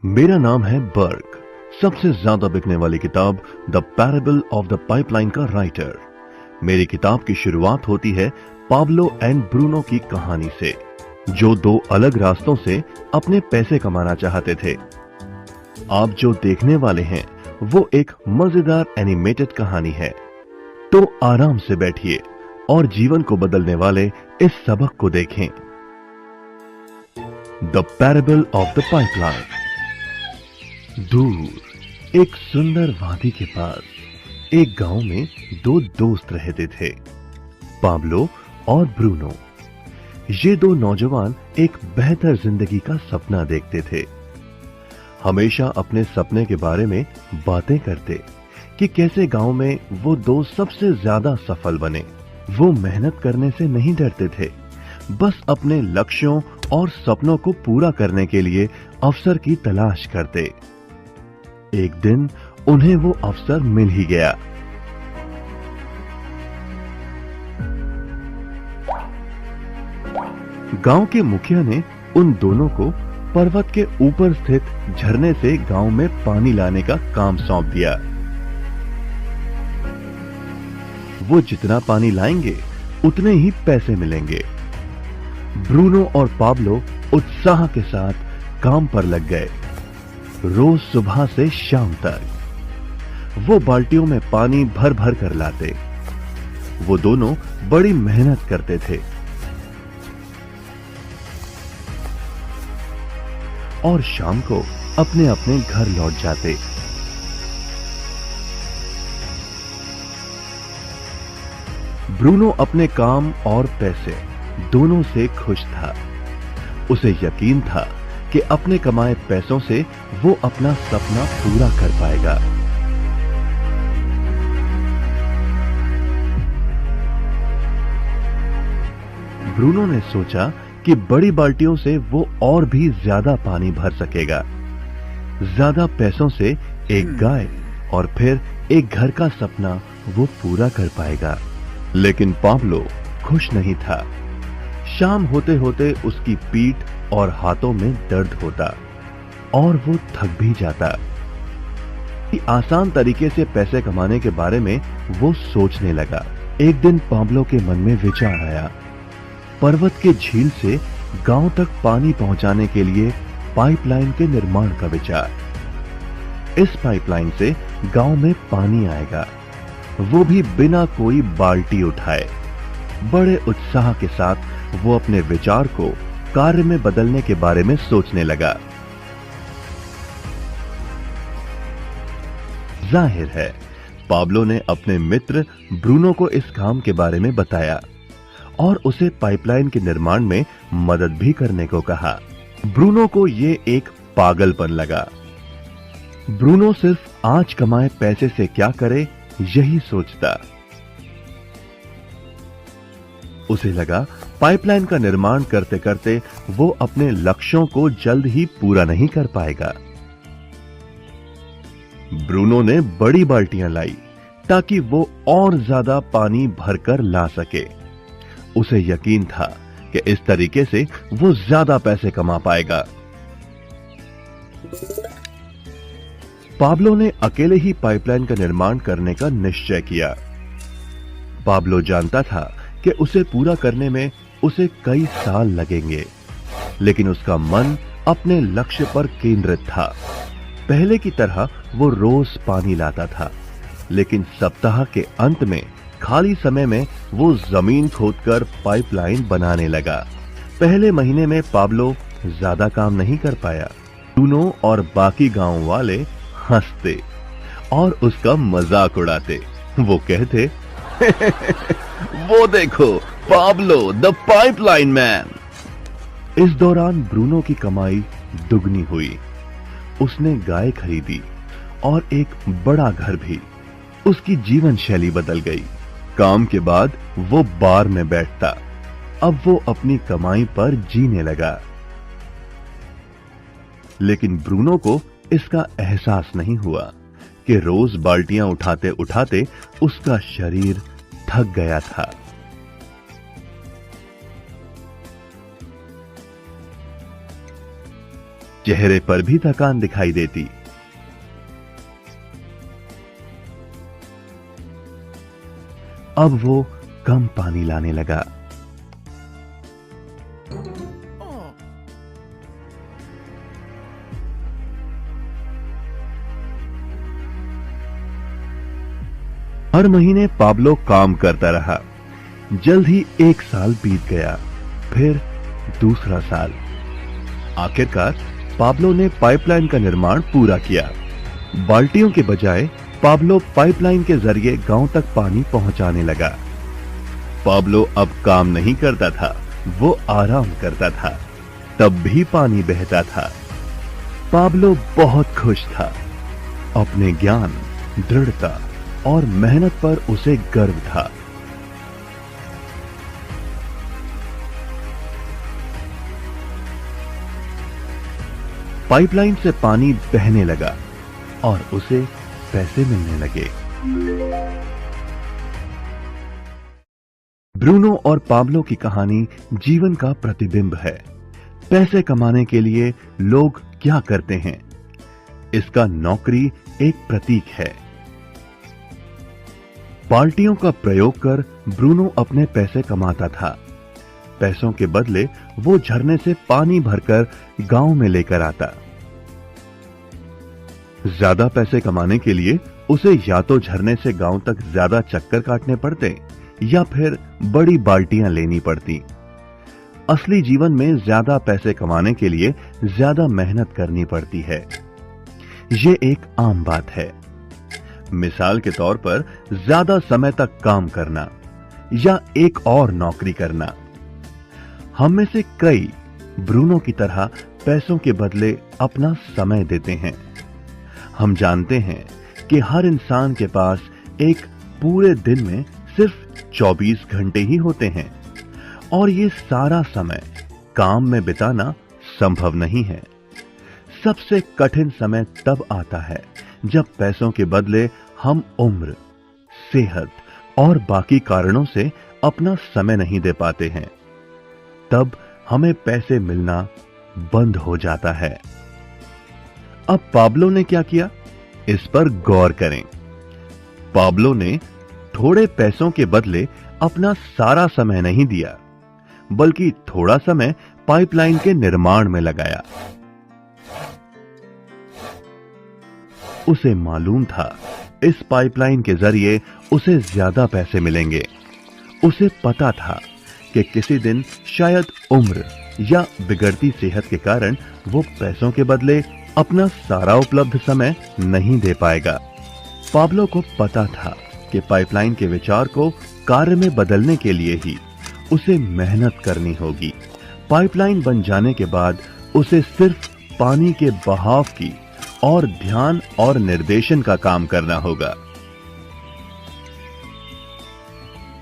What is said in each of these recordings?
मेरा नाम है बर्क। सबसे ज्यादा बिकने वाली किताब the parable of the pipeline का राइटर। मेरी किताब की शुरुआत होती है पाब्लो एंड ब्रूनो की कहानी से, जो दो अलग रास्तों से अपने पैसे कमाना चाहते थे। आप जो देखने वाले हैं वो एक मजेदार एनिमेटेड कहानी है, तो आराम से बैठिए और जीवन को बदलने वाले इस सबक को देखें। The parable of the pipeline. दूर एक सुंदर वादी के पास एक गांव में दो दोस्त रहते थे, पाब्लो और ब्रूनो। ये दो नौजवान एक बेहतर जिंदगी का सपना देखते थे। हमेशा अपने सपने के बारे में बातें करते कि कैसे गांव में वो दो सबसे ज्यादा सफल बने। वो मेहनत करने से नहीं डरते थे, बस अपने लक्ष्यों और सपनों को पूरा करने के लिए अवसर की तलाश करते। एक दिन उन्हें वो अवसर मिल ही गया। गांव के मुखिया ने उन दोनों को पर्वत के ऊपर स्थित झरने से गांव में पानी लाने का काम सौंप दिया। वो जितना पानी लाएंगे उतने ही पैसे मिलेंगे। ब्रूनो और पाब्लो उत्साह के साथ काम पर लग गए। रोज सुबह से शाम तक वो बाल्टियों में पानी भर भर कर लाते। वो दोनों बड़ी मेहनत करते थे और शाम को अपने अपने घर लौट जाते। ब्रूनो अपने काम और पैसे दोनों से खुश था। उसे यकीन था कि अपने कमाए पैसों से वो अपना सपना पूरा कर पाएगा। ब्रूनो ने सोचा कि बड़ी बाल्टियों से वो और भी ज्यादा पानी भर सकेगा। ज्यादा पैसों से एक गाय और फिर एक घर का सपना वो पूरा कर पाएगा। लेकिन पाब्लो खुश नहीं था। शाम होते होते उसकी पीठ और हाथों में दर्द होता और वो थक भी जाता। आसान तरीके से पैसे कमाने के बारे में वो सोचने लगा। एक दिन पाब्लो के मन में विचार आया, पर्वत के झील से गांव तक पानी पहुंचाने के लिए पाइपलाइन के निर्माण का विचार। इस पाइपलाइन से गांव में पानी आएगा, वो भी बिना कोई बाल्टी उठाए। बड़े उत्साह के साथ वो अपने विचार को कार्य में बदलने के बारे में सोचने लगा। जाहिर है पाब्लो ने अपने मित्र ब्रूनो को इस काम के बारे में बताया और उसे पाइपलाइन के निर्माण में मदद भी करने को कहा। ब्रूनो को ये एक पागलपन लगा। ब्रूनो सिर्फ आज कमाए पैसे से क्या करे यही सोचता। उसे लगा पाइपलाइन का निर्माण करते करते वो अपने लक्ष्यों को जल्द ही पूरा नहीं कर पाएगा। ब्रूनो ने बड़ी बाल्टियां लाई ताकि वो और ज्यादा पानी भरकर ला सके। उसे यकीन था कि इस तरीके से वो ज्यादा पैसे कमा पाएगा। पाब्लो ने अकेले ही पाइपलाइन का निर्माण करने का निश्चय किया। पाब्लो जानता था कि उसे पूरा करने में उसे कई साल लगेंगे, लेकिन उसका मन अपने लक्ष्य पर केंद्रित था। पहले की तरह वो रोज पानी लाता था, लेकिन सप्ताह के अंत में खाली समय में वो जमीन खोदकर पाइपलाइन बनाने लगा। पहले महीने में पाब्लो ज्यादा काम नहीं कर पाया। ब्रूनो और बाकी गांव वाले हंसते और उसका मजाक उड़ाते। वो कहते वो देखो पाब्लो द पाइपलाइन मैन। इस दौरान ब्रूनो की कमाई दुगनी हुई। उसने गाय खरीदी और एक बड़ा घर भी। उसकी जीवन शैली बदल गई। काम के बाद वो बार में बैठता। अब वो अपनी कमाई पर जीने लगा। लेकिन ब्रूनो को इसका एहसास नहीं हुआ कि रोज बाल्टियां उठाते उठाते उसका शरीर थक गया था। चेहरे पर भी थकान दिखाई देती। अब वो कम पानी लाने लगा। हर महीने पाब्लो काम करता रहा। जल्द ही 1 साल बीत गया, फिर दूसरा साल। आखिरकार पाब्लो ने पाइपलाइन का निर्माण पूरा किया। बाल्टियों के बजाय पाब्लो पाइपलाइन के जरिए गांव तक पानी पहुंचाने लगा। पाब्लो अब काम नहीं करता था, वो आराम करता था, तब भी पानी बहता था। पाब्लो बहुत खुश था। अपने ज्ञान, दृढ़ता और मेहनत पर उसे गर्व था। पाइपलाइन से पानी बहने लगा और उसे पैसे मिलने लगे। ब्रूनो और पाब्लो की कहानी जीवन का प्रतिबिंब है। पैसे कमाने के लिए लोग क्या करते हैं, इसका नौकरी एक प्रतीक है। बाल्टियों का प्रयोग कर ब्रूनो अपने पैसे कमाता था। पैसों के बदले वो झरने से पानी भरकर गांव में लेकर आता। ज्यादा पैसे कमाने के लिए उसे या तो झरने से गांव तक ज्यादा चक्कर काटने पड़ते या फिर बड़ी बाल्टियां लेनी पड़ती। असली जीवन में ज्यादा पैसे कमाने के लिए ज्यादा मेहनत करनी पड़ती है। ये एक आम बात है। मिसाल के तौर पर ज्यादा समय तक काम करना या एक और नौकरी करना। हम में से कई ब्रूनो की तरह पैसों के बदले अपना समय देते हैं। हम जानते हैं कि हर इंसान के पास एक पूरे दिन में सिर्फ 24 घंटे ही होते हैं और ये सारा समय काम में बिताना संभव नहीं है। सबसे कठिन समय तब आता है जब पैसों के बदले हम उम्र, सेहत और बाकी कारणों से अपना समय नहीं दे पाते हैं। तब हमें पैसे मिलना बंद हो जाता है। अब पाब्लो ने क्या किया, इस पर गौर करें। पाब्लो ने थोड़े पैसों के बदले अपना सारा समय नहीं दिया, बल्कि थोड़ा समय पाइपलाइन के निर्माण में लगाया। उसे मालूम था इस पाइपलाइन के जरिए उसे ज्यादा पैसे मिलेंगे। उसे पता था कि किसी दिन शायद उम्र या बिगड़ती सेहत के कारण वो पैसों के बदले अपना सारा उपलब्ध समय नहीं दे पाएगा। पाब्लो को पता था कि पाइपलाइन के विचार को कार्य में बदलने के लिए ही उसे मेहनत करनी होगी। पाइपलाइन बन जाने के बाद उसे सिर्फ पानी के बहाव की और ध्यान और निर्देशन का काम करना होगा।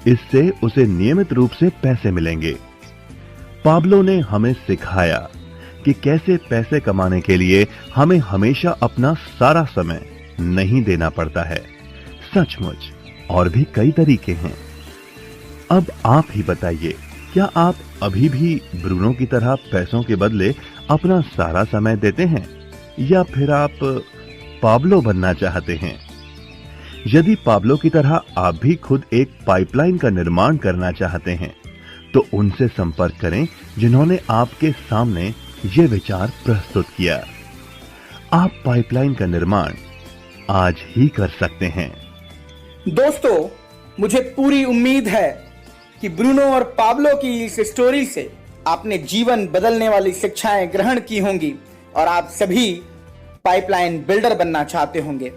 इससे उसे नियमित रूप से पैसे मिलेंगे। पाब्लो ने हमें सिखाया कि कैसे पैसे कमाने के लिए हमें हमेशा अपना सारा समय नहीं देना पड़ता है। सचमुच और भी कई तरीके हैं। अब आप ही बताइए, क्या आप अभी भी ब्रूनो की तरह पैसों के बदले अपना सारा समय देते हैं या फिर आप पाब्लो बनना चाहते हैं? यदि पाब्लो की तरह आप भी खुद एक पाइपलाइन का निर्माण करना चाहते हैं तो उनसे संपर्क करें जिन्होंने आपके सामने ये विचार प्रस्तुत किया। आप पाइपलाइन का निर्माण आज ही कर सकते हैं। दोस्तों, मुझे पूरी उम्मीद है कि ब्रूनो और पाब्लो की इस स्टोरी से आपने जीवन बदलने वाली शिक्षाएं ग्रहण की होंगी और आप सभी पाइपलाइन बिल्डर बनना चाहते होंगे।